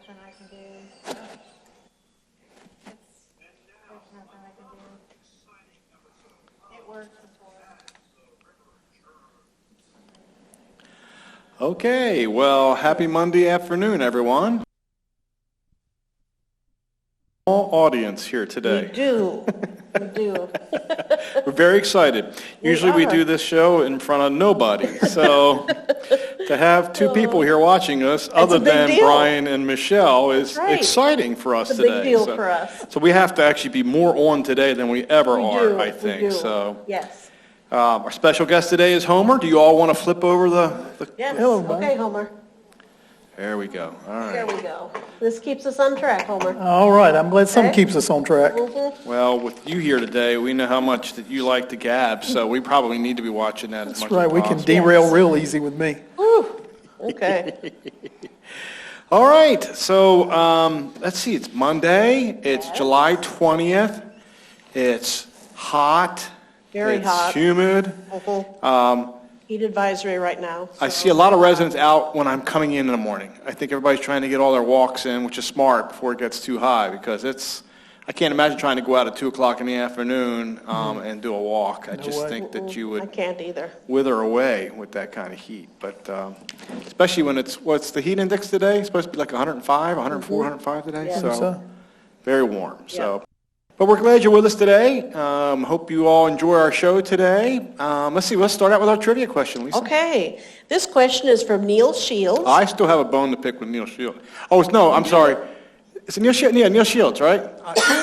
nothing I can do. There's nothing I can do. It works before. Okay, well, happy Monday afternoon, everyone. All audience here today. We do. We do. We're very excited. Usually we do this show in front of nobody, so to have two people here watching us, other than deal. Brian and Michelle, is right. exciting for us It's a today. big deal for us. So we have to actually be more on today than we ever We are, do. I think. We do. So Yes. our special guest today is Homer. Do you all want to flip over the Yes. Hello, Brian. Okay, Homer. There we go. All There right. we go. This keeps us on track, Homer. All right, I'm glad something Okay. keeps us on track. Well, with you here today, we know how much that you like to gab, so we probably need to be watching that as much That's right, as we can possible. derail real easy with me. Whew. Okay. All right, so let's see, it's Monday, it's Yes. July 20th, it's hot. Very hot. It's humid. Heat advisory right now. I so- see a lot of residents out when I'm coming in the morning. I think everybody's trying to get all their walks in, which is smart before it gets too high, because I can't imagine trying to go out at 2 o'clock in the afternoon and do a walk. I just way. think that you I would can't either. wither away with that kind of heat. But especially when what's the heat index today? It's supposed to be like 105, 104, 105 today? Yeah. So, Very warm, so. But we're glad you're with us today. Hope you all enjoy our show today. Let's start out with our trivia question, Lisa. Okay. This question is from Neil Shields. I still have a bone to pick with Neil Shields. Oh, no, I'm sorry. It's Neil Shields, yeah, Neil Shields, right?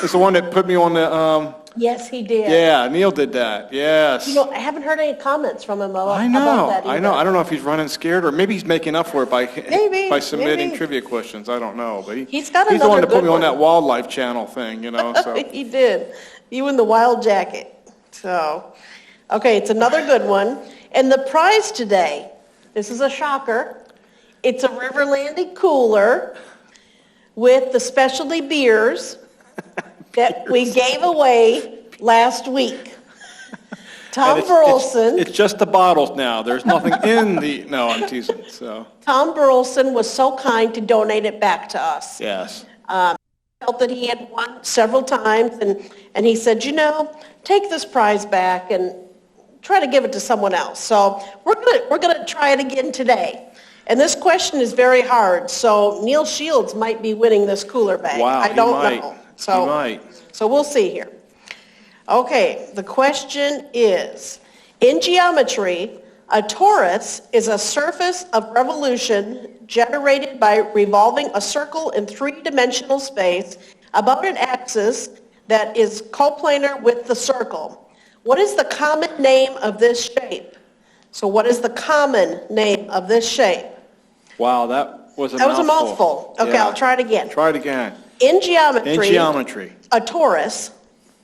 It's the one that put me on the, Yes, he did. yeah, Neil did that, yes. You know, I haven't heard any comments from him about I know, that I know. either. I don't know if he's running scared, or maybe he's making up for it Maybe, by submitting maybe. trivia questions. I don't know, but He's got he's the one another that put good me on one. that Wildlife Channel thing, so. He did. You in the wild jacket. So, okay, it's another good one. And the prize today, this is a shocker. It's a Riverlandy cooler with the specialty beers that we gave away last week. Tom And Burleson. It's just the bottles now. There's nothing in the, no, I'm teasing, so, Tom Burleson was so kind to donate it back to us. yes. Felt that he had won several times, and he said, take this prize back and try to give it to someone else. So we're gonna try it again today. And this question is very hard, so Neil Shields might be winning this cooler bag. Wow, I he don't might. know. He might. So we'll see here. Okay, the question is, in geometry, a torus is a surface of revolution generated by revolving a circle in three-dimensional space about an axis that is coplanar with the circle. What is the common name of this shape? So what is the common name of this shape? Wow, that was a mouthful. That was a mouthful. Okay, Yeah. I'll try it again. Try it again. In geometry, In geometry. a torus,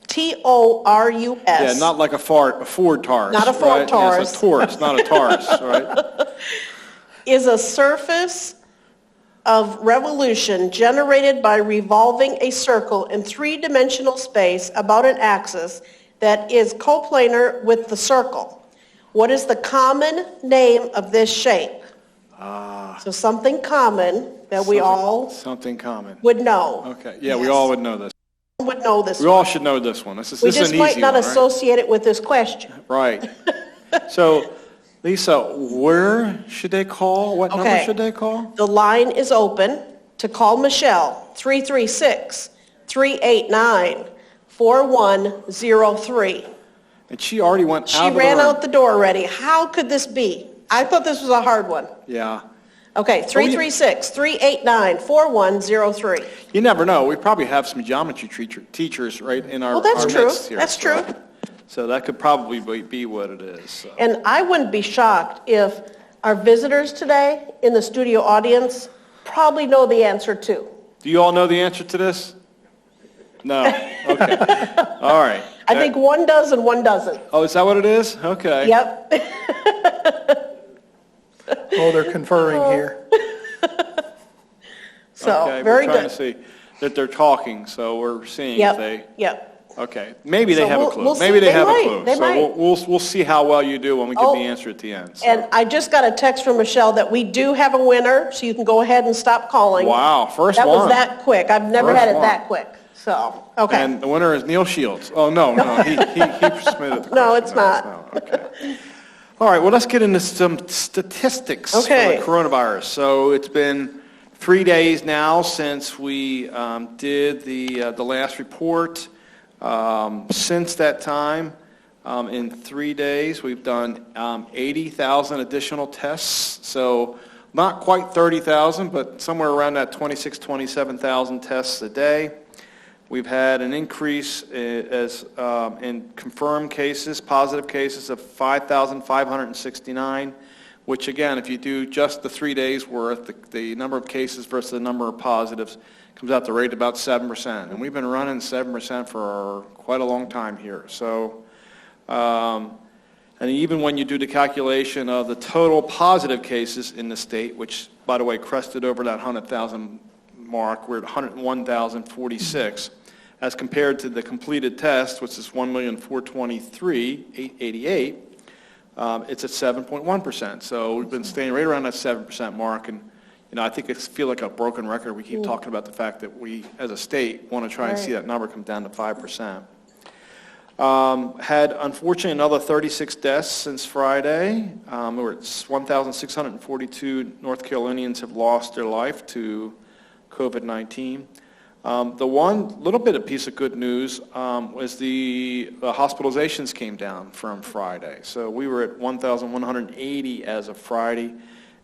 T-O-R-U-S. Yeah, not like a Ford Taurus. Not a Ford right? Taurus. Yeah, it's a Taurus, not a Taurus, right? is a surface of revolution generated by revolving a circle in three-dimensional space about an axis that is coplanar with the circle. What is the common name of this shape? So something common that we all Something common. would know. Okay, yeah, we Yes. all would know this. Would know this We one. all should know this one. This is We an just easy might not one, right? associate it with this question. Right. So, Lisa, where should they call? What number Okay. should they call? The line is open to call Michelle, 336-389-4103. And she already went out She of the ran room. out the door already. How could this be? I thought this was a hard one. Yeah. Okay, 336-389-4103. You never know. We probably have some geometry teachers right in our Well, that's our true. midst here. That's true. So that could probably be what it is. So. And I wouldn't be shocked if our visitors today in the studio audience probably know the answer too. Do you all know the answer to this? No? Okay. All right. I think one does and one doesn't. Oh, is that what it is? Okay. Yep. oh, they're conferring here. So, Okay, very we're trying good. to see that they're talking, so we're seeing if Yep, they... yep. Okay, maybe they So have a we'll- clue. we'll Maybe see. they They have a might. clue. They So might. we'll see how well you do when we get Oh, the answer at the end. So. And I just got a text from Michelle that we do have a winner, so you can go ahead and stop calling. Wow, first That was one. that quick. I've never First had it one. that quick, so, okay. And the winner is Neil Shields. Oh, no, he submitted the question. No, it's not. Okay. All right, well, let's get into some statistics Okay. for the coronavirus. So it's been 3 days now since we did the last report. Since that time, in 3 days, we've done 80,000 additional tests. So not quite 30,000, but somewhere around that 27,000 tests a day. We've had an increase in confirmed cases, positive cases of 5,569, which again, if you do just the 3 days worth, the number of cases versus the number of positives comes out to rate about 7%. And we've been running 7% for quite a long time here. So, and even when you do the calculation of the total positive cases in the state, which, by the way, crested over that 100,000 mark, we're at 101,046, as compared to the completed test, which is 1,423,888, it's at 7.1%. So we've been staying right around that 7% mark, and I think it's feel like a broken record. We keep talking about the fact that we, as a state, want to try and see that number come down to 5%. Had, unfortunately, another 36 deaths since Friday. We're at 1,642 North Carolinians have lost their life to COVID-19. The one little bit of piece of good news was the hospitalizations came down from Friday. So we were at 1,180 as of Friday,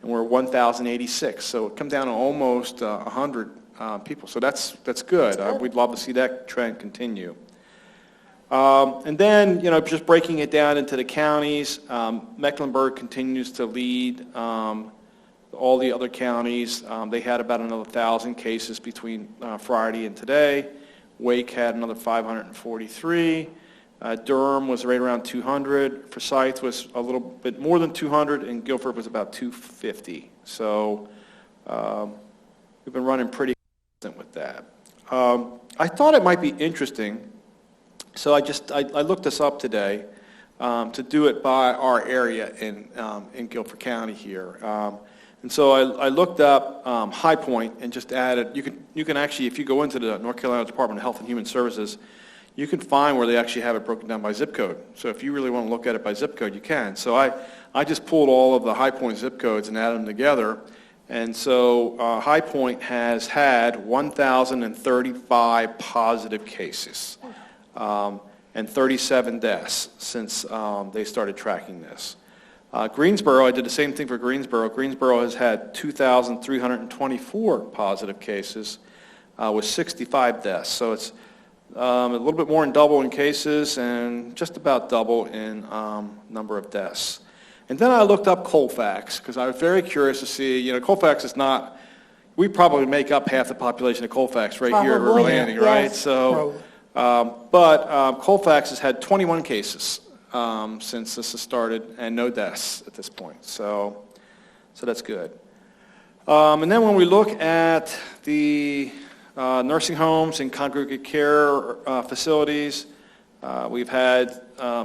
and we're 1,086. So it come down to almost 100 people. So that's good. We'd love to see that trend continue. And then, just breaking it down into the counties, Mecklenburg continues to lead all the other counties. They had about another 1,000 cases between Friday and today. Wake had another 543. Durham was right around 200. Forsyth was a little bit more than 200, and Guilford was about 250. So we've been running pretty consistent with that. I thought it might be interesting, so I looked this up today to do it by our area in Guilford County here. And so I looked up High Point and just added, you can actually, if you go into the North Carolina Department of Health and Human Services, you can find where they actually have it broken down by zip code. So if you really want to look at it by zip code, you can. So I just pulled all of the High Point zip codes and added them together. And so High Point has had 1,035 positive cases and 37 deaths since they started tracking this. Greensboro, I did the same thing for Greensboro. Greensboro has had 2,324 positive cases with 65 deaths. So it's a little bit more than double in cases and just about double in number of deaths. And then I looked up Colfax because I was very curious to see, Colfax is not, we probably make up half the population of Colfax right here at River Probably, Landing, right? yes. So, but Colfax has had 21 cases since this has started, and no deaths at this point. So that's good. And then when we look at the nursing homes and congregate care facilities, we've had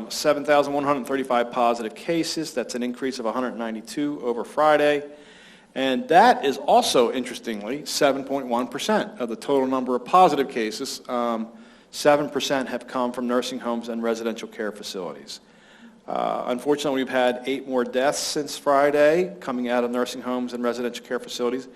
7,135 positive cases. That's an increase of 192 over Friday. And that is also, interestingly, 7.1% of the total number of positive cases. 7% have come from nursing homes and residential care facilities. Unfortunately, we've had 8 more deaths since Friday coming out of nursing homes and residential care facilities,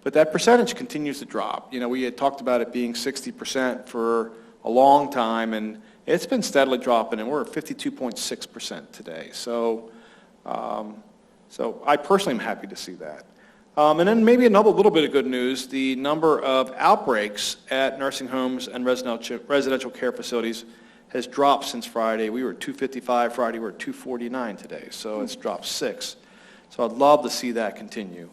but that percentage continues to drop. We had talked about it being 60% for a long time, and it's been steadily dropping, and we're at 52.6% today. So I personally am happy to see that. And then maybe another little bit of good news, the number of outbreaks at nursing homes and residential care facilities has dropped since Friday. We were at 255 Friday, we're at 249 today, so it's dropped 6. So I'd love to see that continue.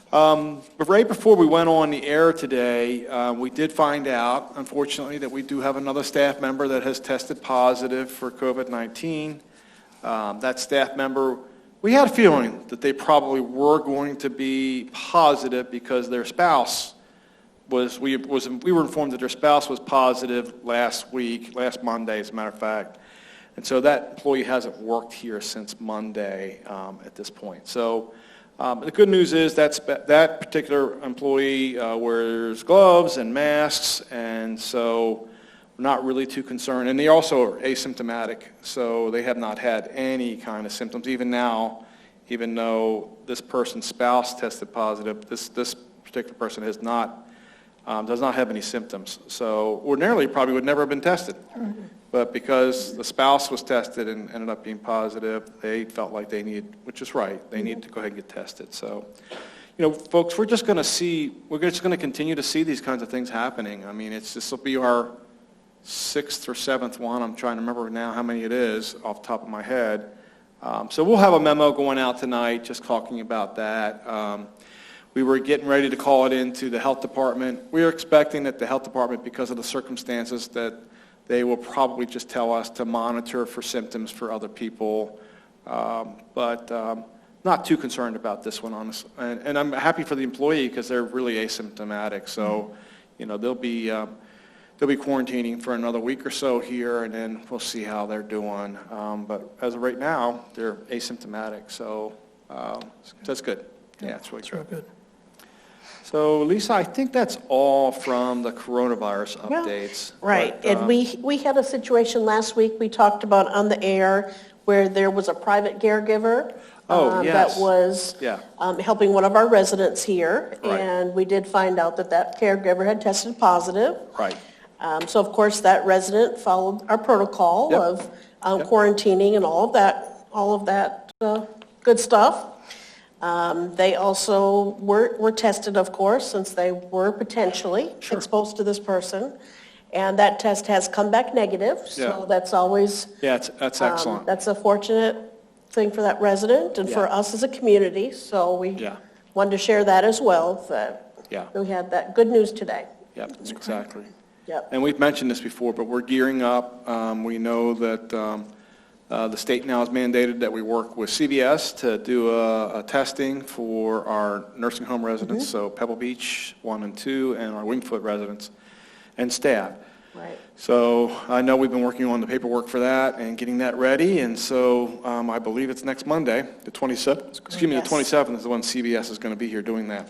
But right before we went on the air today, we did find out, unfortunately, that we do have another staff member that has tested positive for COVID-19. That staff member, we had a feeling that they probably were going to be positive because their spouse we were informed that their spouse was positive last Monday, as a matter of fact. And so that employee hasn't worked here since Monday at this point. So the good news is that particular employee wears gloves and masks, and so we're not really too concerned. And they also are asymptomatic, so they have not had any kind of symptoms. Even now, even though this person's spouse tested positive, this particular person does not have any symptoms. So ordinarily probably would never have been tested. But because the spouse was tested and ended up being positive, they felt like they need, which is right, they need to go ahead and get tested. So, folks, we're just going to continue to see these kinds of things happening. I mean, this will be our 6th or 7th one. I'm trying to remember now how many it is off the top of my head. So we'll have a memo going out tonight just talking about that. We were getting ready to call it into the health department. We are expecting that the health department, because of the circumstances, that they will probably just tell us to monitor for symptoms for other people, but not too concerned about this one, honestly. And I'm happy for the employee because they're really asymptomatic. So, they'll be quarantining for another week or so here, and then we'll see how they're doing. But as of right now, they're asymptomatic, so that's good. Yeah, it's really Real good. So, Lisa, I think that's all from the coronavirus updates. Right, But, and we had a situation last week we talked about on the air where there was a private caregiver yes. that was Yeah. helping one of our residents here, Right. and we did find out that caregiver had tested positive. Right. So of course, that resident followed our protocol Yep. of quarantining and all of that good stuff. They also were tested, of course, since they were potentially exposed to this person. And that test has come back negative, so Yeah. that's always, Yeah, that's excellent. that's a fortunate thing for that resident and for Yeah. us as a community. So we Yeah. wanted to share that as well, that Yeah. we had that good news today. Yep, exactly. Yep. And we've mentioned this before, but we're gearing up. We know that the state now has mandated that we work with CVS to do a testing for our nursing home residents, so Pebble Beach 1 and 2, and our Wingfoot residents and staff. Right. So I know we've been working on the paperwork for that and getting that ready, and so I believe it's next Monday, the 27th. Excuse me, Yes. the 27th is the one CVS is going to be here doing that.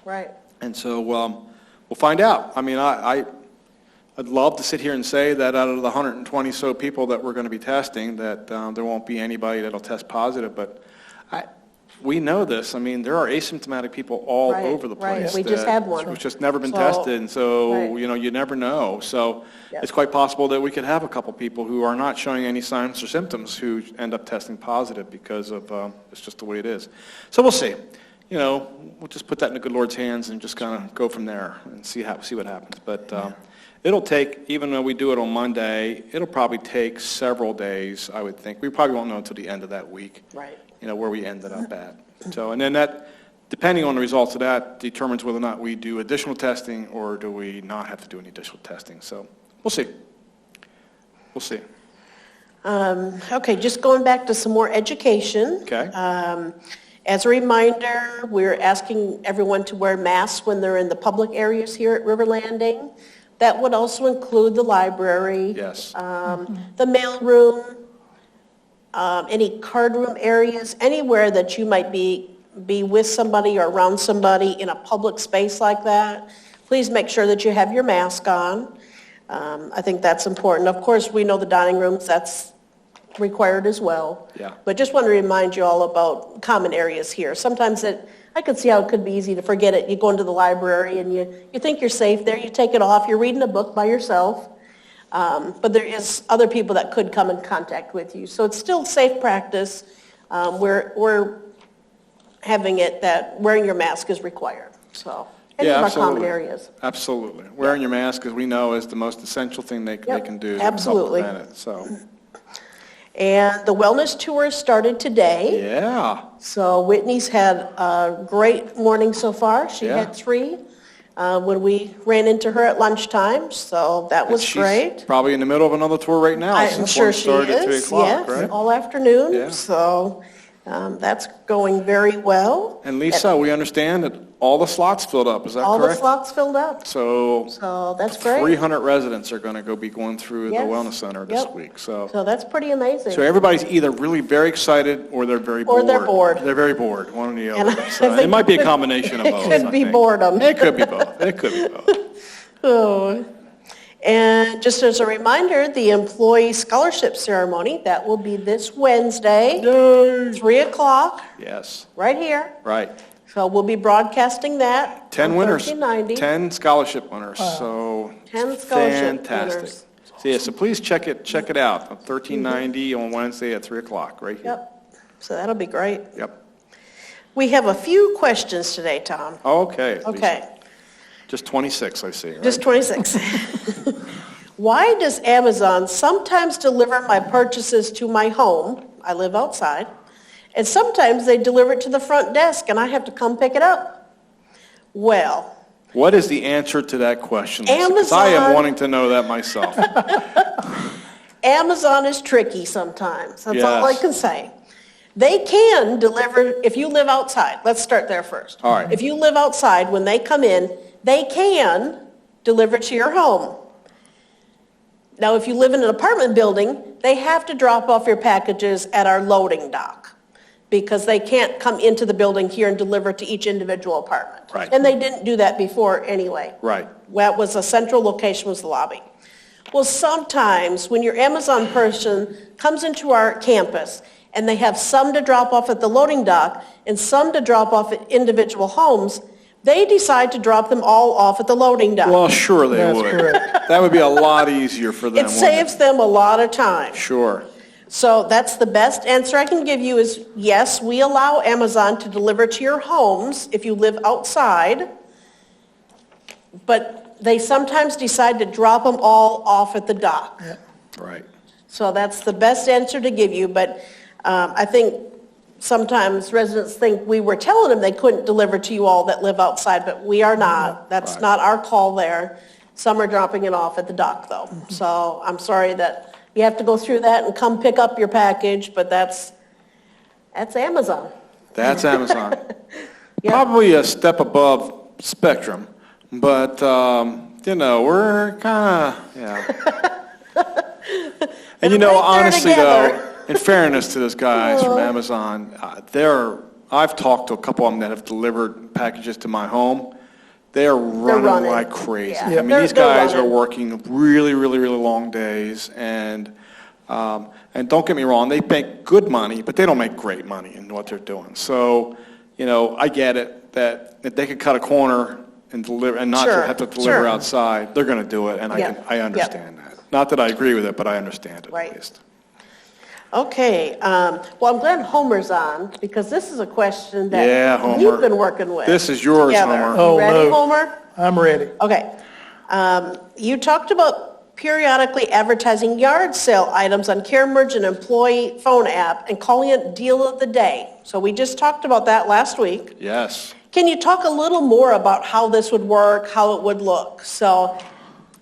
Right. And so we'll find out. I mean, I'd love to sit here and say that out of the 120 so people that we're going to be testing, that there won't be anybody that'll test positive, but we know this. I mean, there are asymptomatic people all Right, over the right. place. We just that- had one. Who's just never been So- tested, and so, Right. you never know. So Yep. it's quite possible that we could have a couple people who are not showing any signs or symptoms who end up testing positive because of, it's just the way it is. So we'll see. We'll just put that in the good Lord's hands and just kind of go from there and see what happens. But it'll take, even though we do it on Monday, it'll probably take several days, I would think. We probably won't know until the end of that week, Right. where we ended up at. So, and then that, depending on the results of that, determines whether or not we do additional testing or do we not have to do any additional testing. So we'll see. We'll see. Okay, just going back to some more education. Okay. As a reminder, we're asking everyone to wear masks when they're in the public areas here at River Landing. That would also include the library. Yes. The mail room, any card room areas, anywhere that you might be with somebody or around somebody in a public space like that. Please make sure that you have your mask on. I think that's important. Of course, we know the dining rooms, that's required as well. Yeah. But just want to remind you all about common areas here. Sometimes I could see how it could be easy to forget it. You go into the library and you think you're safe there, you take it off, you're reading a book by yourself. But there is other people that could come in contact with you. So it's still safe practice. We're having it that wearing your mask is required. So any of our common areas. Absolutely. Wearing your mask, as we know, is the most essential thing they can do to help absolutely. prevent it. So, And the wellness tour started today. yeah. So Whitney's had a great morning so far. She Yeah. had 3 when we ran into her at lunchtime, so that was She's great. probably in the middle of another tour right now. I'm since sure one she started at 3 is, o'clock, yes, right? all afternoon. Yeah. So That's going very well. And Lisa, we understand that all the slots filled up, is that All the correct? slots filled up, So so that's great. 300 residents are going to be going through the Yes. Wellness Center this Yep. week, so. So that's pretty amazing. So everybody's either really very excited or they're very bored. Or they're bored. They're very bored, one or the And other. I So think it might be a combination of it both, could I be think. boredom. It could be both. It could be both. Oh. And just as a reminder, the employee scholarship ceremony, that will be this Wednesday, 3 o'clock, Yes, right here. right. So we'll be broadcasting that. 10 on winners, 1390. 10 scholarship winners, so. 10 scholarship fantastic. winners. So yeah, so please check it out, on 1390 on Wednesday at 3 o'clock, right here. Yep, so that'll be great. Yep. We have a few questions today, Tom. Okay. Lisa. Okay, Just 26, I see, right? just 26. Why does Amazon sometimes deliver my purchases to my home, I live outside, and sometimes they deliver it to the front desk and I have to come pick it up? Well, What is the answer to that question, Lisa? 'Cause I am Amazon- wanting to know that myself. Amazon is tricky sometimes, that's all I Yes. can say. They can deliver, if you live outside, let's start there first. All right. If you live outside, when they come in, they can deliver to your home. Now, if you live in an apartment building, they have to drop off your packages at our loading dock because they can't come into the building here and deliver to each individual apartment. Right. And they didn't do that before anyway. Right. That was a central location was the lobby. Well, sometimes when your Amazon person comes into our campus and they have some to drop off at the loading dock and some to drop off at individual homes, they decide to drop them all off at the loading dock. Well, sure they That's would. correct. That would be a lot easier for them. It wouldn't saves them a lot of time. Sure. So that's the best answer I can give you is yes, we allow Amazon to deliver to your homes if you live outside, but they sometimes decide to drop them all off at the dock. Right. So that's the best answer to give you, but I think sometimes residents think we were telling them they couldn't deliver to you all that live outside, but we are not. That's Right. not our call there. Some are dropping it off at the dock though. So I'm sorry that you have to go through that and come pick up your package, but that's Amazon. That's Amazon. Yep. Probably a step above Spectrum, but, we're kind of, yeah. And Right there honestly though, together. in fairness to those guys from Amazon, I've talked to a couple of them that have delivered packages to my home. They're running running. like crazy. Yeah. I mean, They're- these they're guys are running. working really, really, really long days, and don't get me wrong, they make good money, but they don't make great money in what they're doing. So, I get it, that if they could cut a corner and deliver, and not Sure, have to deliver sure. outside, they're gonna do it, and Yeah, I yeah. understand that. Not that I agree with it, but I understand it Right. at least. Okay, well, I'm glad Homer's on because this is a question Yeah, that Homer. you've been working with. This is yours, together. Homer. Oh, Ready, no. Homer? I'm ready. Okay. You talked about periodically advertising yard sale items on CareMerge and employee phone app and calling it deal of the day. So we just talked about that last week. Yes. Can you talk a little more about how this would work, how it would look? So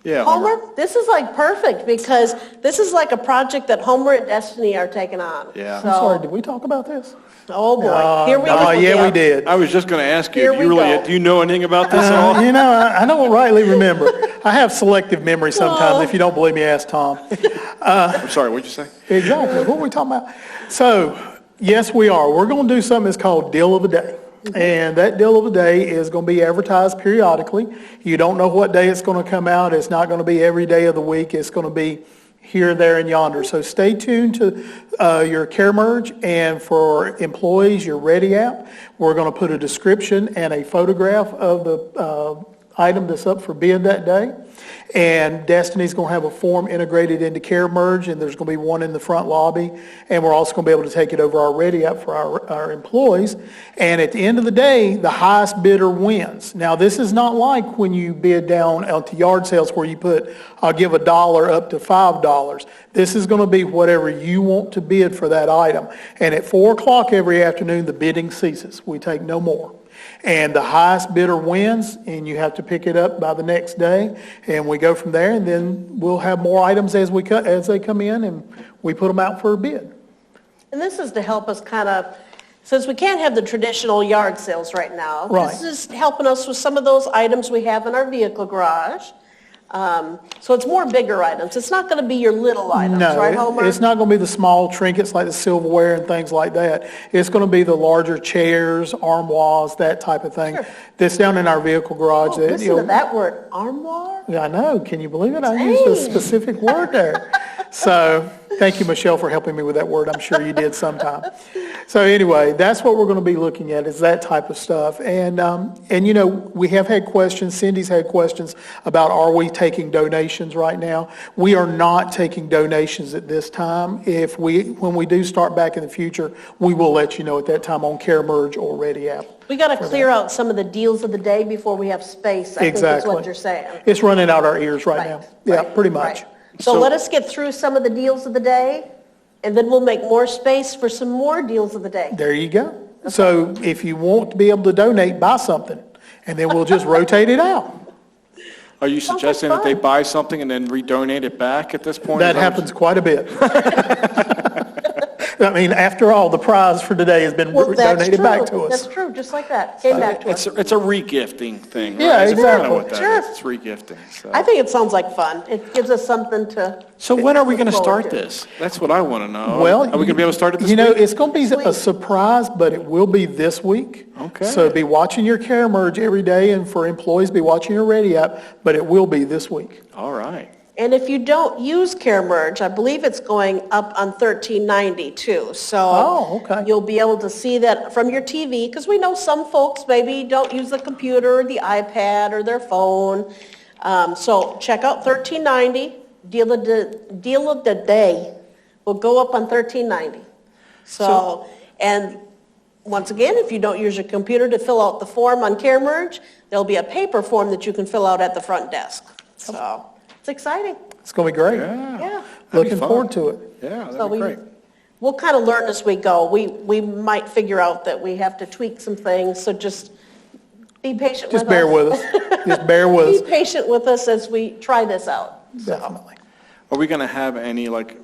Yeah, Homer, this is like perfect because this is like a project that Homer and Destiny are taking on. Yeah. So, I'm sorry, did we talk about this? Oh, boy. Here we Oh, go. yeah, we did. I was just gonna ask you, Here do we you really, go. do you know anything about this at all? I don't rightly remember. I have selective memory sometimes. If you don't believe me, ask Tom. I'm sorry, what'd you say? Exactly. What were we talking about? So, yes, we are. We're going to do something that's called Deal of the Day. And that Deal of the Day is going to be advertised periodically. You don't know what day it's going to come out. It's not going to be every day of the week. It's going to be here, there, and yonder. So stay tuned to your CareMerge, and for employees, your Ready app. We're going to put a description and a photograph of the item that's up for bid that day. And Destiny's going to have a form integrated into CareMerge, and there's going to be one in the front lobby. And we're also going to be able to take it over our Ready app for our employees. And at the end of the day, the highest bidder wins. Now, this is not like when you bid down onto yard sales where you put, I'll give $1 up to $5. This is going to be whatever you want to bid for that item. And at 4 o'clock every afternoon, the bidding ceases. We take no more. And the highest bidder wins, and you have to pick it up by the next day. And we go from there, and then we'll have more items as they come in, and we put them out for a bid. And this is to help us kind of since we can't have the traditional yard sales right now, Right. this is helping us with some of those items we have in our vehicle garage. So it's more bigger items. It's not going to be your little items, right, No, Homer? it's not going to be the small trinkets like the silverware and things like that. It's going to be the larger chairs, armoires, that type of thing. Sure. That's down in our vehicle garage. Oh, that, listen to that word, armoire? I know, can you believe it? I used a Dang. specific word there. So, thank you, Michelle, for helping me with that word. I'm sure you did sometime. So anyway, that's what we're going to be looking at, is that type of stuff. And you know, we have had questions, Cindy's had questions about, are we taking donations right now? We are not taking donations at this time. When we do start back in the future, we will let you know at that time on CareMerge or Ready App. We got to clear out some of the deals of the day before we have space, I think is Exactly. what you're saying. It's running out our ears right now. Yeah, right, pretty much. right. So let us get through some of the deals of the day, and then we'll make more space for some more deals of the day. There you go. So if you want to be able to donate, buy something, and then we'll just rotate it out. Are you Sounds suggesting like that they fun. buy something and then redonate it back at this point? That happens quite a bit. I mean, after all, the prize for today has been Well, that's donated back true. to us. That's true, just like that. Came back to us. It's a regifting thing, right? Yeah, That's kinda exactly. what that Sure. is. It's regifting. So. I think it sounds like fun. It gives us something to. So when are we going to look forward start to. this? That's what I want to know. Well, Are we going to be able to start it this You know, week? it's going to be a surprise, but it will be this week. Okay. So be watching your CareMerge every day, and for employees, be watching your Ready app, but it will be this week. All right. And if you don't use CareMerge, I believe it's going up on 1390 too. So Oh, okay. you'll be able to see that from your TV, because we know some folks maybe don't use the computer or the iPad or their phone. So check out 1390, deal of the day will go up on 1390. So, and once again, if you don't use your computer to fill out the form on CareMerge, there'll be a paper form that you can fill out at the front desk. So it's exciting. It's going to be great. Yeah. Yeah. That'd be Looking fun. forward to it. Yeah, So that'd be great. we'll kind of learn as we go. We might figure out that we have to tweak some things, so just be patient with us. Just bear with us. Just bear with Be us. patient with us as we try this out. Definitely. Are we going to have any like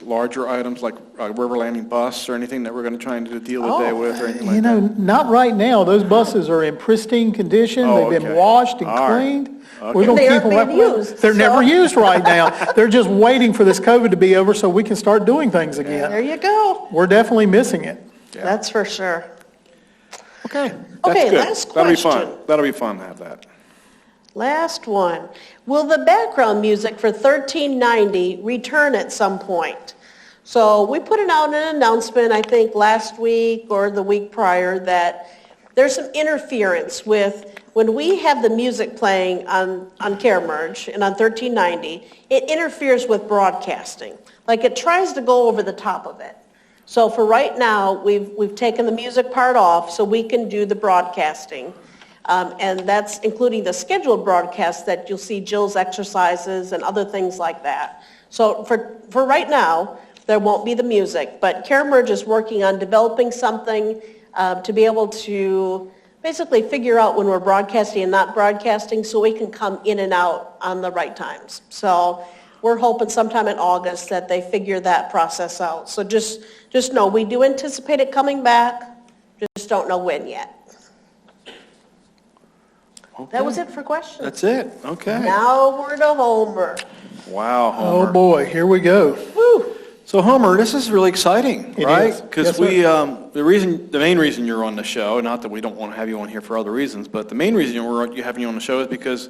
larger items like River Landing bus or anything that we're going to try and do a deal of the day with or anything like You that? know, not right now. Those buses are in pristine condition. Oh, They've been okay. washed and All right. cleaned. Okay. We're going They to keep aren't them being right. used, They're never so- used right now. They're just waiting for this COVID to be over so we can start doing things again. There you go. We're definitely missing it. Yeah. That's for sure. Okay. Okay, That's good. last That'll be question. fun. That'll be fun to have that. Last one. Will the background music for 1390 return at some point? So we put out an announcement, I think, last week or the week prior, that there's some interference with when we have the music playing on CareMerge and on 1390, it interferes with broadcasting. Like it tries to go over the top of it. So for right now, we've taken the music part off so we can do the broadcasting. And that's including the scheduled broadcasts that you'll see Jill's exercises and other things like that. So for right now, there won't be the music, but CareMerge is working on developing something to be able to basically figure out when we're broadcasting and not broadcasting so we can come in and out on the right times. So we're hoping sometime in August that they figure that process out. So just know we do anticipate it coming back, just don't know when yet. That was it for questions. That's it. Okay. Now we're to Homer. Wow, Oh, Homer. boy, here we go. Woo. So Homer, this is really exciting, It right? is. Because Yes, sir. the main reason you're on the show, not that we don't want to have you on here for other reasons, but the main reason we're having you on the show is because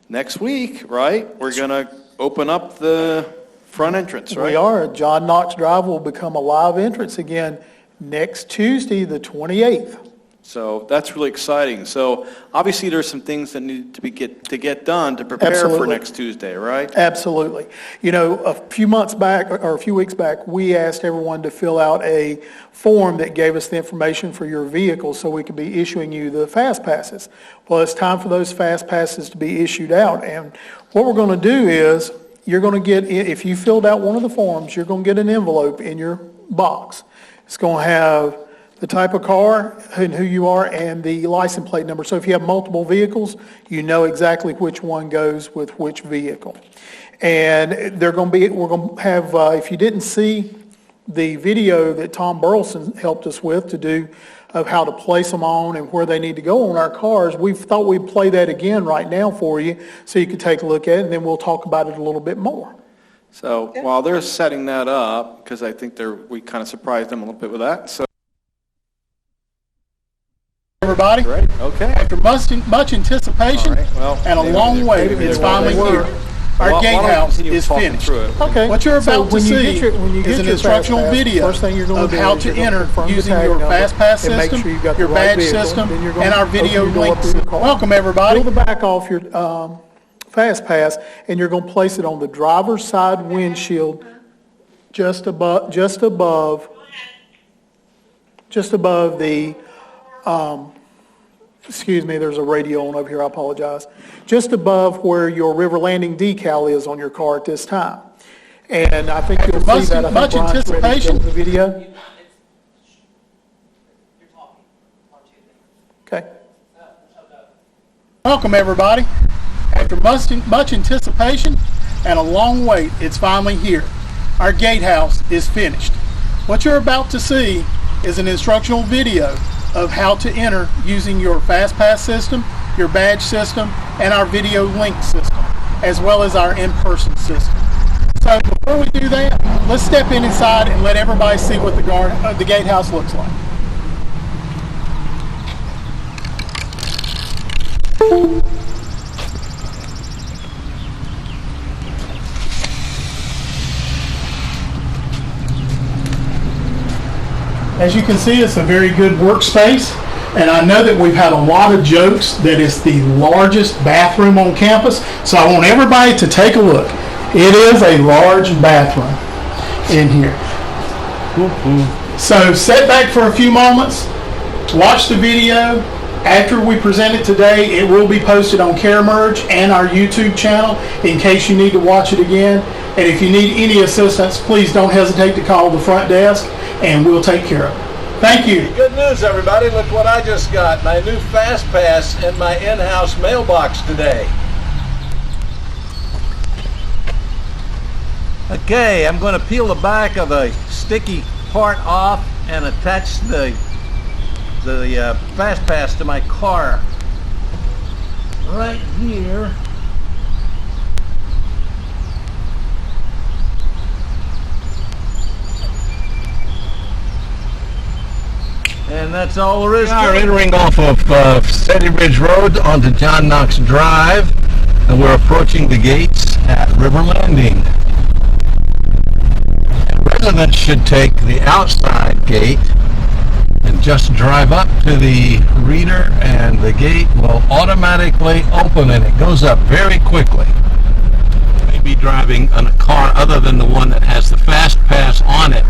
next week, right, we're going to open up the front entrance, right? We are. John Knox Drive will become a live entrance again next Tuesday, the 28th. So that's really exciting. So obviously there's some things that need to get done to prepare for Absolutely. next Tuesday, right? Absolutely. You know, a few months back, or a few weeks back, we asked everyone to fill out a form that gave us the information for your vehicle so we could be issuing you the fast passes. Well, it's time for those fast passes to be issued out. And what we're going to do is, you're going to get, if you filled out one of the forms, you're going to get an envelope in your box. It's going to have the type of car and who you are and the license plate number. So if you have multiple vehicles, you know exactly which one goes with which vehicle. And we're going to have, if you didn't see the video that Tom Burleson helped us with to do of how to place them on and where they need to go on our cars, we thought we'd play that again right now for you so you could take a look at it, and then we'll talk about it a little bit more. So while they're setting that up, because I think we kind of surprised them a little bit with that, so. Everybody? Great, okay. After much anticipation All right, well, and a long wait, it's finally here. Our Why don't we gatehouse continue is talking finished. through it? Okay. What you're about to when you see get your- when you is get an your instructional FastPass, video first thing you're gonna of do how is to you're gonna enter confirm the using tag your number FastPass and make system, sure you've got your the right badge vehicle. system, Then you're gonna and our open video your door link up to your system. car. Welcome, everybody. Pull the back off your FastPass, and you're going to place it on the driver's side windshield just above the, excuse me, there's a radio on over here, I apologize. Just above where your River Landing decal is on your car at this time. And I think you'll see that. I think Much Brian's ready to go anticipation. with the video. Okay. Welcome, everybody. After much anticipation and a long wait, it's finally here. Our gatehouse is finished. What you're about to see is an instructional video of how to enter using your FastPass system, your badge system, and our video link system, as well as our in-person system. So before we do that, let's step inside and let everybody see what the gatehouse looks like. As you can see, it's a very good workspace, and I know that we've had a lot of jokes that it's the largest bathroom on campus, so I want everybody to take a look. It is a large bathroom in here. So sit back for a few moments, watch the video. After we present it today, it will be posted on CareMerge and our YouTube channel in case you need to watch it again. And if you need any assistance, please don't hesitate to call the front desk and we'll take care of it. Thank you. Good news, everybody. Look what I just got. My new FastPass in my in-house mailbox today. Okay, I'm going to peel the back of the sticky part off and attach the FastPass to my car. Right here. And that's all there is to it. We are entering off of Sandy Ridge Road onto John Knox Drive, and we're approaching the gates at River Landing. Residents should take the outside gate and just drive up to the reader, and the gate will automatically open, and it goes up very quickly. You may be driving on a car other than the one that has the FastPass on it.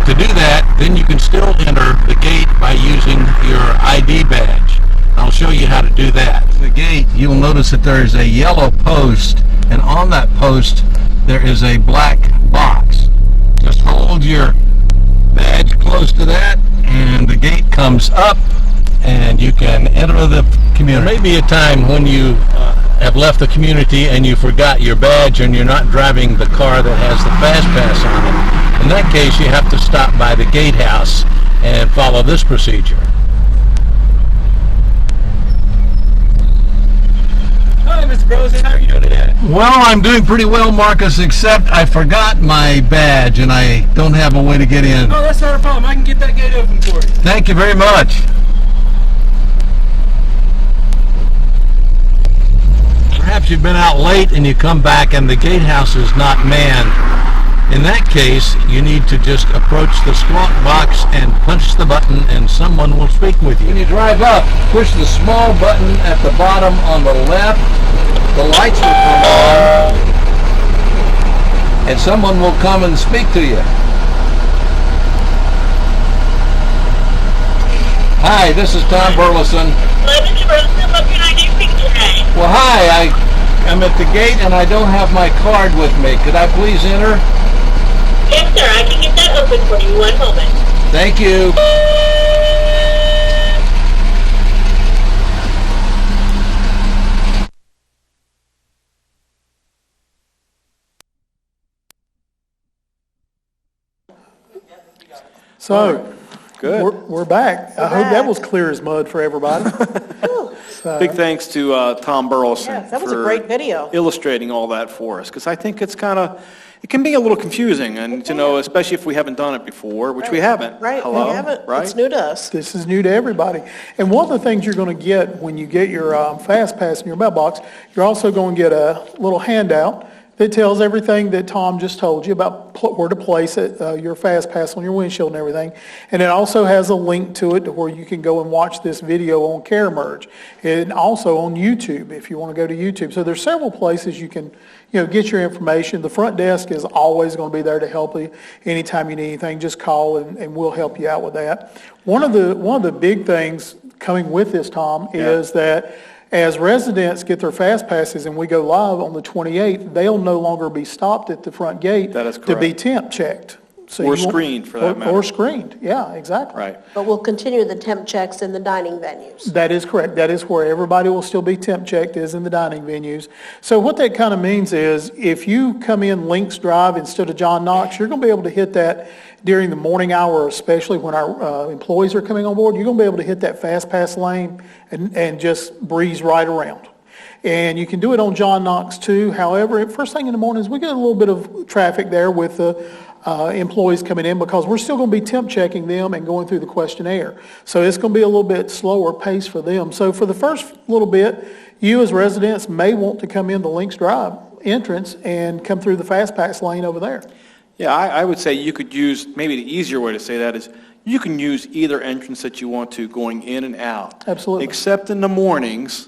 To do that, then you can still enter the gate by using your ID badge. I'll show you how to do that. The gate, you'll notice that there is a yellow post, and on that post there is a black box. Just hold your badge close to that, and the gate comes up, and you can enter the community. There may be a time when you have left the community and you forgot your badge and you're not driving the car that has the FastPass on it. In that case, you have to stop by the gatehouse and follow this procedure. Hi, Mr. Rosen. How are you doing today? Well, I'm doing pretty well, Marcus, except I forgot my badge and I don't have a way to get in. Oh, that's not a problem. I can get that gate open for you. Thank you very much. Perhaps you've been out late and you come back and the gatehouse is not manned. In that case, you need to just approach the squawk box and punch the button, and someone will speak with you. When you drive up, push the small button at the bottom on the left. The lights will come on, and someone will come and speak to you. Hi, this is Tom Burleson. Hello, Mr. Rosen. What can I do for you today? Well, hi, I'm at the gate and I don't have my card with me. Could I please enter? Yes, sir. I can get that open for you. One moment. Thank you. So, Good. we're back. I hope that back. was clear as mud for everybody. Big thanks to Tom Burleson. Yeah, that was a for great video. illustrating all that for us, because I think it can be a little confusing, and especially if we haven't done it before, which we haven't. Right, Hello? we haven't. Right? It's new to us. This is new to everybody. And one of the things you're going to get when you get your Fast Pass in your mailbox, you're also going to get a little handout that tells everything that Tom just told you about where to place it, your Fast Pass on your windshield and everything. And it also has a link to it to where you can go and watch this video on CareMerge, and also on YouTube if you want to go to YouTube. So there's several places you can get your information. The front desk is always going to be there to help you. Anytime you need anything, just call and we'll help you out with that. One of the big things coming with this, Tom, is that as residents get their Fast Passes and we go live on the 28th, they'll no longer be stopped at the front gate That is to be correct. temp checked. So Or you won't- screened, for that matter. Or screened, yeah, exactly. Right. But we'll continue the temp checks in the dining venues. That is correct. That is where everybody will still be temp checked, is in the dining venues. So what that kind of means is if you come in Links Drive instead of John Knox, you're going to be able to hit that during the morning hour, especially when our employees are coming on board. You're going to be able to hit that Fast Pass lane and just breeze right around. And you can do it on John Knox too. However, first thing in the mornings, we get a little bit of traffic there with the employees coming in because we're still going to be temp checking them and going through the questionnaire. So it's going to be a little bit slower pace for them. So for the first little bit, you as residents may want to come in the Links Drive entrance and come through the Fast Pass lane over there. Yeah, I would say you could use, maybe the easier way to say that is, you can use either entrance that you want to going in and out. Absolutely. Except in the mornings,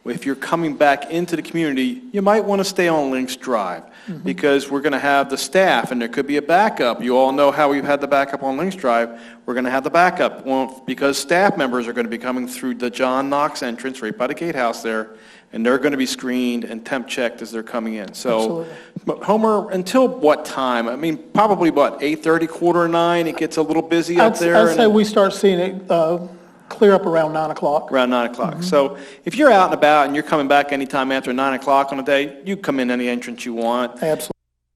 if you're coming back into the community, you might want to stay on Links Drive because we're going to have the staff and there could be a backup. You all know how we've had the backup on Links Drive. We're going to have the backup because staff members are going to be coming through the John Knox entrance right by the gatehouse there, and they're going to be screened and temp checked as they're coming in. So, Absolutely. but Homer, until what time? I mean, probably what, 8:30, 8:45? It gets a little busy up there. I'd say we start seeing it clear up around 9 o'clock. Around 9 o'clock. So if you're out and about and you're coming back anytime after 9 o'clock on a day, you come in any entrance you want. Absolutely.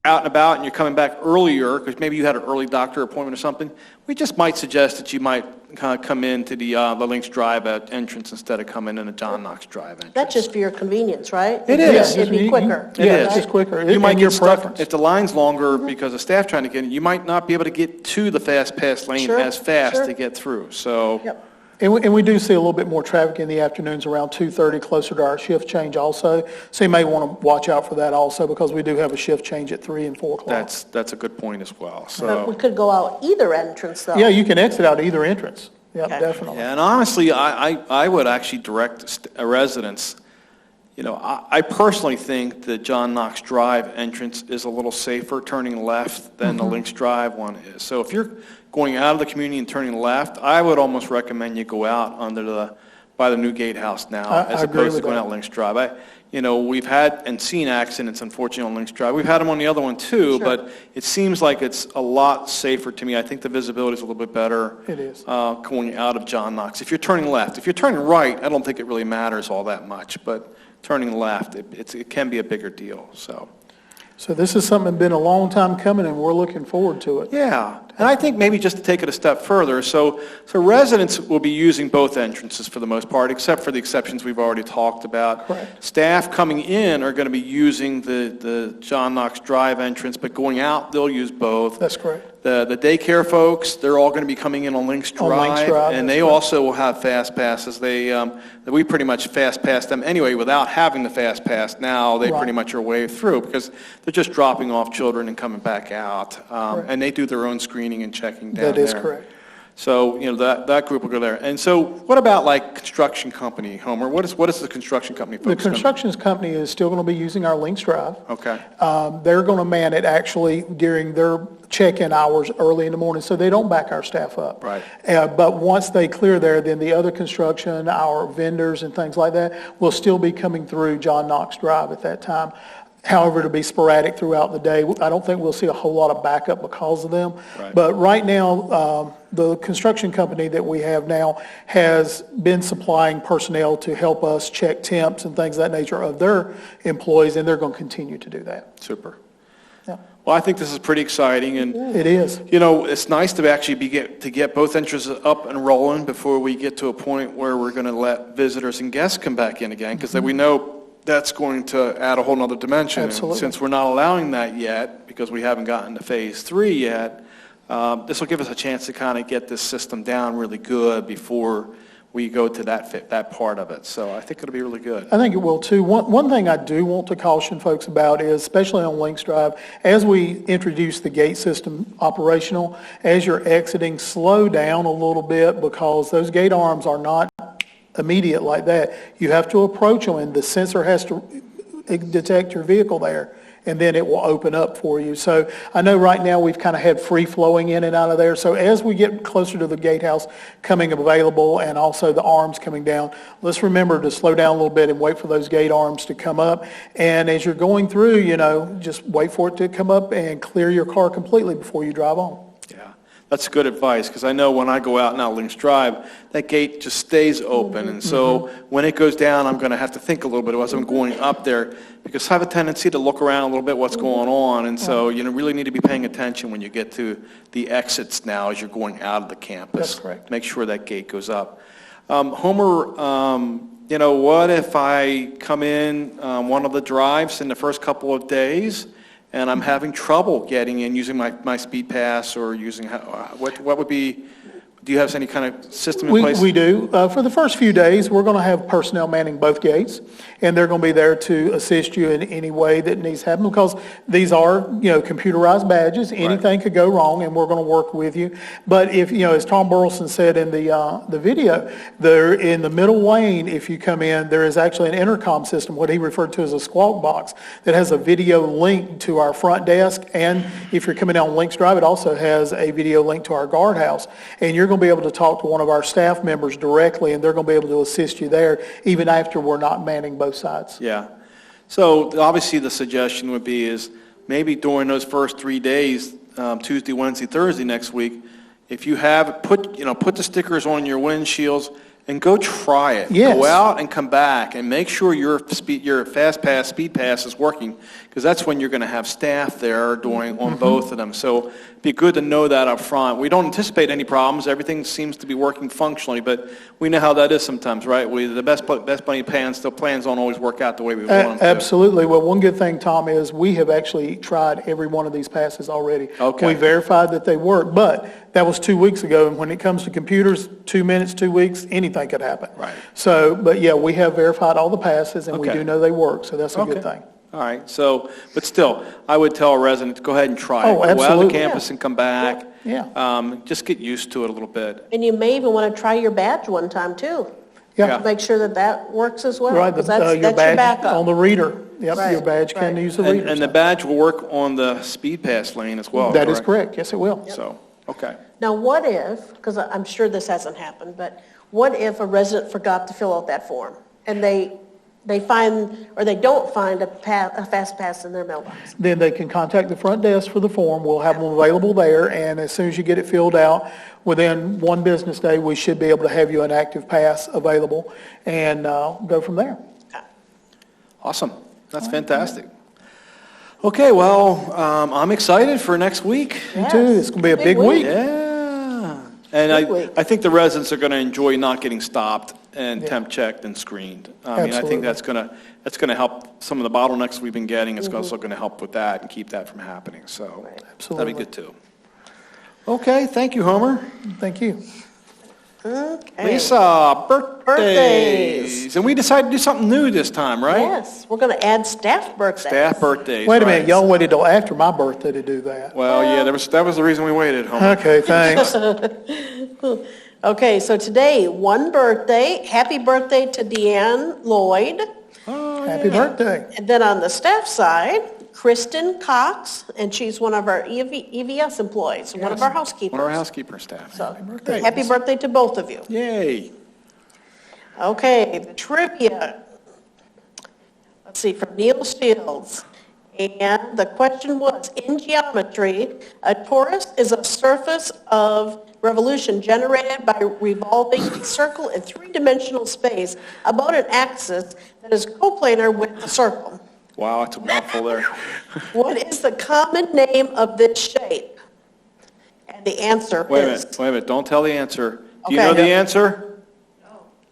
Out and about and you're coming back earlier, because maybe you had an early doctor appointment or something, we just might suggest that you might kind of come into the Links Drive entrance instead of coming in a John Knox Drive entrance. That's just for your convenience, right? It is. It'd be quicker. It Yeah, is. it's just quicker. You might And get your stuck, preference. if the line's longer because of staff trying to get in, you might not be able to get to the Fast Pass lane Sure, as fast sure. to get through, so. Yep. And we do see a little bit more traffic in the afternoons around 2:30, closer to our shift change also. So you may want to watch out for that also because we do have a shift change at 3 and 4 o'clock. That's a good point as well, so. But we could go out either entrance though. Yeah, you can exit out either entrance. Yeah, Okay. definitely. Yeah, and honestly, I would actually direct residents, I personally think the John Knox Drive entrance is a little safer turning left than the Links Drive one is. So if you're going out of the community and turning left, I would almost recommend you go out by the new gatehouse now, I as agree opposed to with going that. out Links Drive. We've had and seen accidents, unfortunately, on Links Drive. We've had them on the other one too, Sure. but it seems like it's a lot safer to me. I think the visibility is a little bit better. It is. Going out of John Knox. If you're turning left, if you're turning right, I don't think it really matters all that much, but turning left, it can be a bigger deal, so. So this is something that's been a long time coming, and we're looking forward to it. Yeah, and I think maybe just to take it a step further, so residents will be using both entrances for the most part, except for the exceptions we've already talked about. Correct. Staff coming in are going to be using the John Knox Drive entrance, but going out, they'll use both. That's correct. The daycare folks, they're all going to be coming in on Links On Links Drive, Drive, and that's they right. also will have fast passes. We pretty much fast pass them anyway without having the fast pass. Now they Right. pretty much are waved through because they're just dropping off children and coming back out, Correct. and they do their own screening and checking down there. That is correct. So that group will go there. And so what about like construction company, Homer? What is the construction company The folks gonna- construction company is still going to be using our Links Drive. Okay. They're going to man it actually during their check-in hours early in the morning, so they don't back our staff up. Right. But once they clear there, then the other construction, our vendors and things like that, will still be coming through John Knox Drive at that time. However, it'll be sporadic throughout the day. I don't think we'll see a whole lot of backup because of them. Right. But right now, the construction company that we have now has been supplying personnel to help us check temps and things of that nature of their employees, and they're going to continue to do that. Super. Yeah. Well, I think this is pretty exciting, and It is. you know, it's nice to actually get both entrances up and rolling before we get to a point where we're going to let visitors and guests come back in again, because we know that's going to add a whole nother dimension. And Absolutely. since we're not allowing that yet, because we haven't gotten to phase 3 yet, this will give us a chance to kind of get this system down really good before we go to that part of it. So I think it'll be really good. I think it will too. One thing I do want to caution folks about is, especially on Links Drive, as we introduce the gate system operational, as you're exiting, slow down a little bit, because those gate arms are not immediate like that. You have to approach them, and the sensor has to detect your vehicle there, and then it will open up for you. So I know right now we've kind of had free flowing in and out of there. So as we get closer to the gatehouse coming available and also the arms coming down, let's remember to slow down a little bit and wait for those gate arms to come up. And as you're going through, you know, just wait for it to come up and clear your car completely before you drive on. Yeah, that's good advice, because I know when I go out now Links Drive, that gate just stays open, and so when it goes down, I'm going to have to think a little bit as I'm going up there, because I have a tendency to look around a little bit what's going on, and so you really need to be paying attention when you get to the exits now as you're going out of the campus. That's correct. Make sure that gate goes up. Homer, you know, what if I come in one of the drives in the first couple of days, and I'm having trouble getting in using my speed pass, or using, what would be, do you have any kind of system in place? We do. For the first few days, we're going to have personnel manning both gates, and they're going to be there to assist you in any way that needs to happen, because these are, you know, computerized badges. Anything could go wrong, and we're going to work with you. But if, you know, as Tom Burleson said in the video, there in the middle lane, if you come in, there is actually an intercom system, what he referred to as a squawk box, that has a video link to our front desk. And if you're coming down Links Drive, it also has a video link to our guardhouse. And you're going to be able to talk to one of our staff members directly, and they're going to be able to assist you there, even after we're not manning both sides. Yeah. So obviously the suggestion would be is maybe during those first 3 days, Tuesday, Wednesday, Thursday next week, if you have, put the stickers on your windshields and go try it. Yes. Go out and come back and make sure your fast pass, speed pass is working, because that's when you're going to have staff there doing on both of them. So it'd be good to know that up front. We don't anticipate any problems. Everything seems to be working functionally, but we know how that is sometimes, right? The best bunny plans don't always work out the way we want them to. Absolutely. Well, one good thing, Tom, is we have actually tried every one of these passes already. Okay. We verified that they work, but that was 2 weeks ago, and when it comes to computers, 2 minutes, 2 weeks, anything could happen. Right. So, but yeah, we have verified all the passes, and we Okay. do know they work, so that's a good thing. All right, so, but still, I would tell a resident to go ahead and try it. Oh, Go out of the absolutely. campus and come back. Yeah. Just get used to it a little bit. And you may even want to try your badge one time too. Yeah. Make sure that that works as well. Right, 'cause your that's your badge backup. on the reader. Yep, Right, your badge can right. use the reader. And the so. badge will work on the speed pass lane as well, That is correct. Yes, it will. So, okay. Now, what if, because I'm sure this hasn't happened, but what if a resident forgot to fill out that form and they find, or they don't find a fast pass in their mailbox? Then they can contact the front desk for the form. We'll have them available there, and as soon as you get it filled out, within one business day, we should be able to have you an active pass available and go from there. Awesome. That's fantastic. Okay, well, I'm excited for next week. You too. It's going to be a big Big week. week. Yeah. And Big week. I think the residents are going to enjoy not getting stopped and temp checked and screened. I mean, I think Absolutely. that's going to help some of the bottlenecks we've been getting. It's also going to help with that and keep that from happening. So Absolutely. that'd be good too. Okay, thank you, Homer. Thank you. Okay. Lisa, birthdays. Birthdays. And we decided to do something new this time, right? Yes, we're going to add staff birthdays. Staff birthdays. Wait a right. minute, y'all waited till after my birthday to do that. Well, yeah, that was the reason we waited, Homer. Okay, thanks. Okay, so today, one birthday. Happy birthday to Deanne Lloyd. Happy birthday. And then on the staff side, Kristen Cox, and she's one of our EVS employees, one of our housekeepers. One of our housekeeper staff. So, birthday. happy birthday to both of you. Yay. Okay, the trivia. Let's see, from Neil Shields. And the question was, in geometry, a torus is a surface of revolution generated by revolving a circle in three-dimensional space about an axis that is coplanar with the circle. Wow, that's a mouthful there. What is the common name of this shape? And the answer Wait a is... minute, don't tell the answer. Do you Okay. know the answer?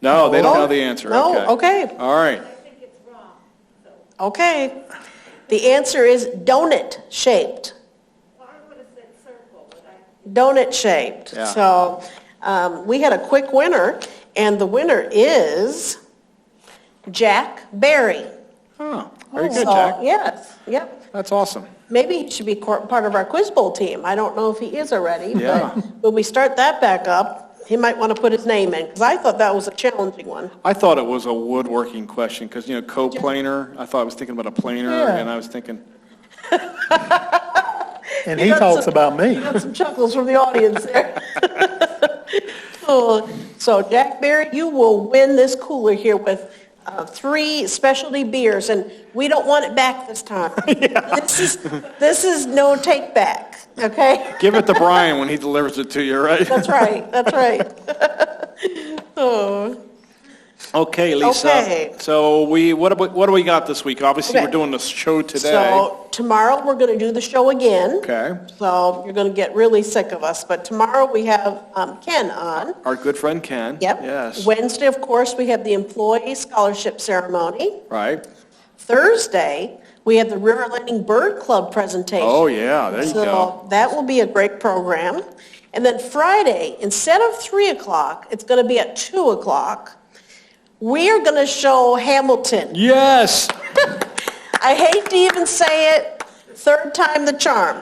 No, they don't know the answer. No, okay. All right. Okay. The answer is donut shaped. Donut shaped. Yeah. So we had a quick winner, and the winner is Jack Berry. Oh, very good, So, Jack. yes, yep. That's awesome. Maybe he should be part of our Quiz Bowl team. I don't know if he is already, Yeah. but when we start that back up, he might want to put his name in, because I thought that was a challenging one. I thought it was a woodworking question because, coplanar, I thought I was thinking about a planer, Yeah. and I was thinking, And You he got talks some- about me. Got some chuckles from the audience there. Oh, so Jack Berry, you will win this cooler here with 3 specialty beers, and we don't want it back this time. This is no take back, okay? give it to Brian when he delivers it to you, right? That's right, that's right. Oh, Okay, Lisa. Okay. So what do we got this week? Obviously, Okay. we're doing the show today. so tomorrow, we're going to do the show again. Okay. So you're going to get really sick of us, but tomorrow we have Ken on. Our good friend Ken. Yep. Yes. Wednesday, of course, we have the employee scholarship ceremony. Right. Thursday, we have the River Landing Bird Club presentation. Oh, yeah, there you go. So that will be a great program. And then Friday, instead of 3 o'clock, it's going to be at 2 o'clock. We are going to show Hamilton. Yes. I hate to even say it, third time the charm.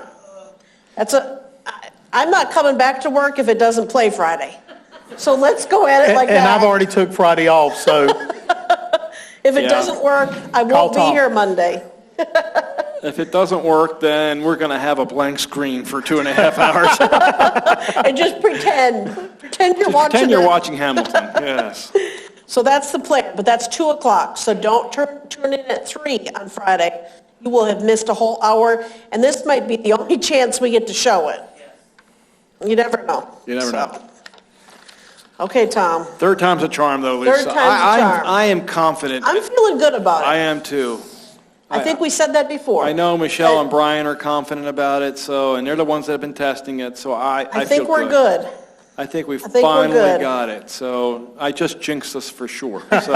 I'm not coming back to work if it doesn't play Friday. So let's go at it like And that. I've already took Friday off, so If it Yeah. doesn't work, I Call won't be Tom. here Monday. If it doesn't work, then we're going to have a blank screen for 2.5 hours. And just pretend you're Just watching pretend you're it. watching Hamilton. Yes. So that's the plan, but that's 2 o'clock. So don't turn in at 3 on Friday. You will have missed a whole hour, and this might be the only chance we get to show it. You never know. You never know. Okay, Tom. Third time's a charm, though, Lisa. Third time's a charm. I am confident. I'm feeling good about I it. am too. I think we said that before. I know Michelle and Brian are confident about it, and they're the ones that have been testing it, so I think feel we're good. I think we've think we're finally good. got it, so I just jinxed us for sure. So.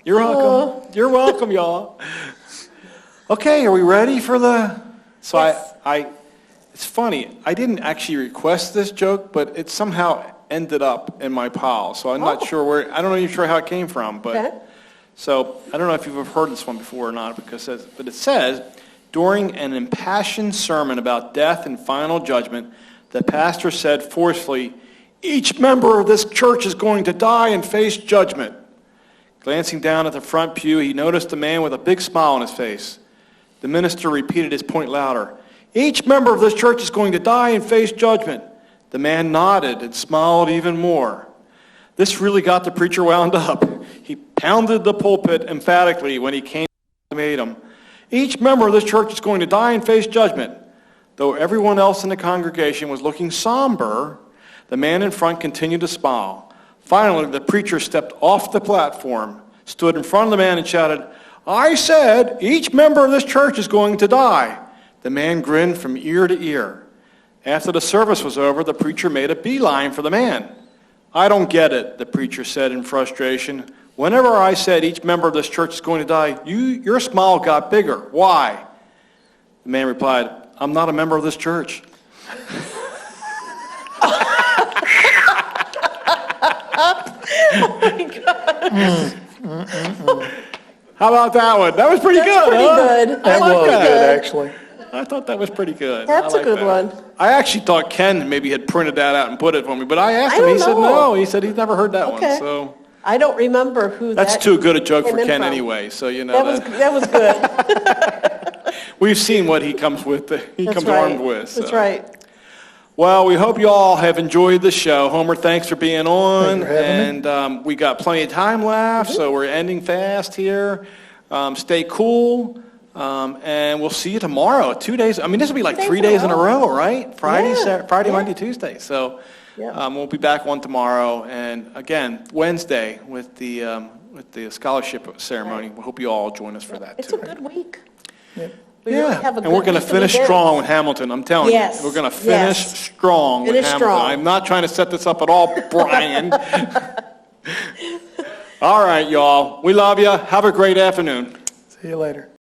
You're welcome. You're welcome, y'all. Okay, are we ready for the... So Yes. it's funny, I didn't actually request this joke, but it somehow ended up in my pile, so I'm not sure where, I don't know even sure how it came from, but... Okay. So, I don't know if you've heard this one before or not, but it says, during an impassioned sermon about death and final judgment, the pastor said forcefully, "Each member of this church is going to die and face judgment." Glancing down at the front pew, he noticed a man with a big smile on his face. The minister repeated his point louder. "Each member of this church is going to die and face judgment." The man nodded and smiled even more. This really got the preacher wound up. He pounded the pulpit emphatically when he came to the ultimatum. Each member of this church is going to die and face judgment. Though everyone else in the congregation was looking somber, the man in front continued to smile. Finally, the preacher stepped off the platform, stood in front of the man and shouted, "I said each member of this church is going to die." The man grinned from ear to ear. After the service was over, the preacher made a beeline for the man. "I don't get it," the preacher said in frustration. "Whenever I said each member of this church is going to die, your smile got bigger. Why?" The man replied, "I'm not a member of this church." How about that one? That was pretty That's good, pretty huh? good. that like was that. good, actually. I thought that was pretty good. That's I a like good that. one. I actually thought Ken maybe had printed that out and put it for me, but I asked him. I He don't said know. no. He said he's never heard that Okay. one. So I don't remember who that's that too good a joke came for in Ken from. anyway. So you know That was good. we've seen what he comes with. He That's comes right. armed with. So. That's right. Well, we hope you all have enjoyed the show. Homer, thanks for being on. Thank you for having me. And we got plenty of time left, so we're ending fast here. Stay cool. And we'll see you tomorrow. 2 days. I mean, this will be like 3 days in a row, right? Friday, Yeah. Friday, Yeah. Monday, Tuesday. So Yeah. we'll be back one tomorrow. And again, Wednesday with the with the scholarship ceremony. We hope you all join us for that, It's a too. good week. Yeah. We really Yeah, have a And we're good going to week of finish events. strong with Hamilton, I'm telling you. Yes, We're going to finish yes. strong with Finish Hamilton. strong. I'm not trying to set this up at all, Brian. All right, y'all. We love you. Have a great afternoon. See you later.